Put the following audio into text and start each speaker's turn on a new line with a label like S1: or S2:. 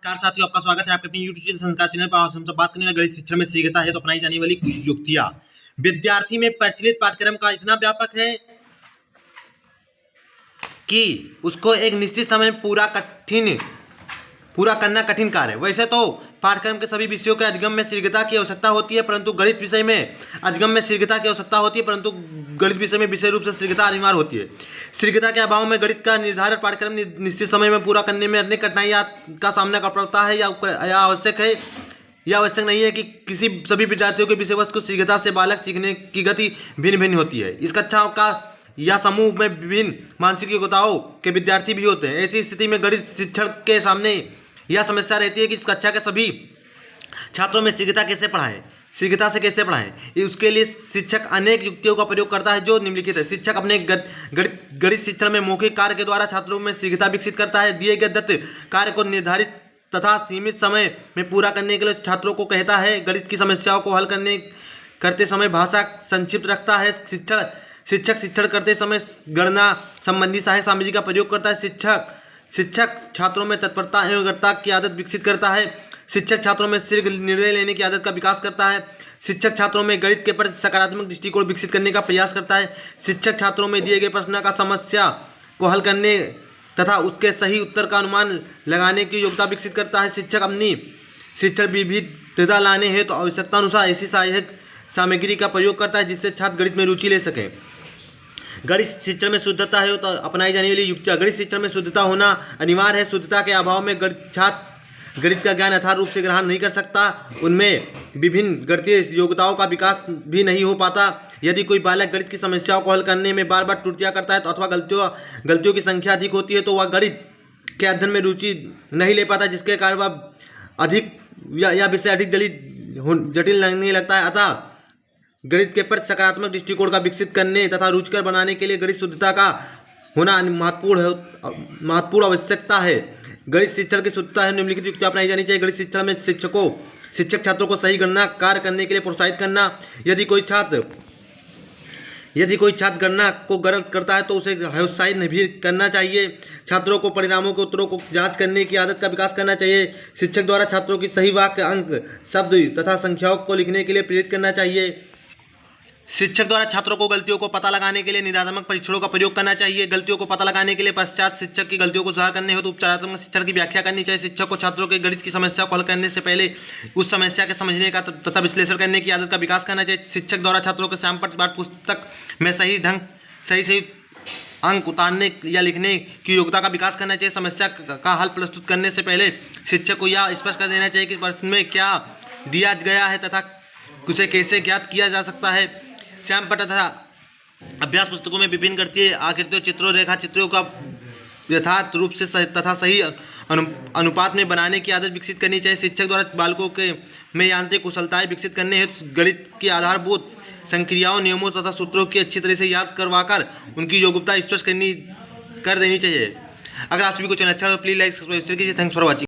S1: नमस्कार साथियों, आपका स्वागत है आपके अपने यूट्यूब चैनल संस्कार चैनल पर। हम तो बात करने गणित शिक्षा में शीघ्रता है तो अपनाई जाने वाली कुछ युक्तियां। विद्यार्थी में प्रचलित पाठ्यक्रम का इतना व्यापक है कि उसको एक निश्चित समय में पूरा करना कठिन कार्य है। वैसे तो पाठ्यक्रम के सभी विषयों के अधिगम में शीघ्रता की आवश्यकता होती है, परंतु गणित विषय में अधिगम में शीघ्रता की आवश्यकता होती है, परंतु गणित विषय में विशेष रूप से शीघ्रता अनिवार्य होती है। शीघ्रता के अभाव में गणित का निर्धारित पाठ्यक्रम निश्चित समय में पूरा करने में अनेक कठिनाइयां का सामना कर पड़ता है। या आवश्यक है यह आवश्यक नहीं है कि सभी विद्यार्थियों के विषय वस्तु को शीघ्रता से बालक सीखने की गति भिन्न भिन्न होती है। इस कक्षाओं का या समूह में विभिन्न मानसिक योग्यताओं के विद्यार्थी भी होते हैं। ऐसी स्थिति में गणित शिक्षण के सामने यह समस्या रहती है कि इस कक्षा के सभी छात्रों में शीघ्रता से कैसे पढ़ाएं। उसके लिए शिक्षक अनेक युक्तियों का प्रयोग करता है जो निम्नलिखित है। शिक्षक अपने गणित शिक्षण में मौखिक कार्य के द्वारा छात्रों में शीघ्रता विकसित करता है। दिए गए दत्त कार्य को निर्धारित तथा सीमित समय में पूरा करने के लिए छात्रों को कहता है। गणित की समस्याओं को हल करते समय भाषा संक्षिप्त रखता है। शिक्षक शिक्षण करते समय गणना संबंधी सहायक सामग्री का प्रयोग करता है। शिक्षक छात्रों में तत्परता एवं एकाग्रता की आदत विकसित करता है। शिक्षक छात्रों में शीघ्र निर्णय लेने की आदत का विकास करता है। शिक्षक छात्रों में गणित के प्रति सकारात्मक दृष्टिकोण विकसित करने का प्रयास करता है। शिक्षक छात्रों में दिए गए प्रश्न का समस्या को हल करने तथा उसके सही उत्तर का अनुमान लगाने की योग्यता विकसित करता है। शिक्षक अपनी शिक्षण विविधता लाने हेतु तो आवश्यकता अनुसार ऐसी सहायक सामग्री का प्रयोग करता है जिससे छात्र गणित में रुचि ले सकें। गणित शिक्षण में शुद्धता है तो अपनाई जाने वाली युक्तियाँ। गणित शिक्षण में शुद्धता होना अनिवार्य है। शुद्धता के अभाव में छात्र गणित का ज्ञान यथार्थ रूप से ग्रहण नहीं कर सकता। उनमें विभिन्न गणितीय योग्यताओं का विकास भी नहीं हो पाता। यदि कोई बालक गणित की समस्याओं को हल करने में बार बार त्रुटियां करता है तो अथवा गलतियों की संख्या अधिक होती है तो वह गणित के अध्ययन में रुचि नहीं ले पाता, जिसके कारण वह अधिक या विषय अधिक जटिल लगने लगता है। अतः गणित के प्रति सकारात्मक दृष्टिकोण का विकसित करने तथा रुचिकर बनाने के लिए गणित शुद्धता का होना महत्वपूर्ण आवश्यकता है। गणित शिक्षण की शुद्धता है निम्नलिखित युक्तियां अपनाई जानी चाहिए। गणित शिक्षण में शिक्षक छात्रों को सही गणना कार्य करने के लिए प्रोत्साहित करना। यदि कोई छात्र गणना को गलत करता है तो उसे हतोत्साहित भी करना चाहिए। छात्रों को परिणामों के उत्तरों को जांच करने की आदत का विकास करना चाहिए। शिक्षक द्वारा छात्रों की सही वाक्य, अंक, शब्द तथा संख्याओं को लिखने के लिए प्रेरित करना चाहिए। शिक्षक द्वारा छात्रों को गलतियों को पता लगाने के लिए निदानात्मक परीक्षणों का प्रयोग करना चाहिए। गलतियों को पता लगाने के लिए पश्चात शिक्षक की गलतियों को सुधार करने हेतु उपचारात्मक शिक्षण की व्याख्या करनी चाहिए। शिक्षक को छात्रों के गणित की समस्या को हल करने से पहले उस समस्या के समझने का तथा विश्लेषण करने की आदत का विकास करना चाहिए। शिक्षक द्वारा छात्रों के सामने पाठ्य पुस्तक में सही अंक उतारने या लिखने की योग्यता का विकास करना चाहिए। समस्या का हल प्रस्तुत करने से पहले शिक्षक को यह स्पष्ट कर देना चाहिए कि प्रश्न में क्या दिया गया है तथा उसे कैसे ज्ञात किया जा सकता है। श्यामपट्ट तथा अभ्यास पुस्तकों में विभिन्न गणितीय आकृतियों, चित्रों, रेखा चित्रों का यथार्थ रूप से तथा सही अनुपात में बनाने की आदत विकसित करनी चाहिए। शिक्षक द्वारा बालकों में यांत्रिक कुशलताएं विकसित करने हेतु गणित की आधारभूत संक्रियाओं, नियमों तथा सूत्रों की अच्छी तरह से याद करवाकर उनकी योग्यता स्पष्ट कर देनी चाहिए। अगर आप सभी को चैनल अच्छा तो प्लीज लाइक सब्सक्राइब कीजिए। Thanks for watching.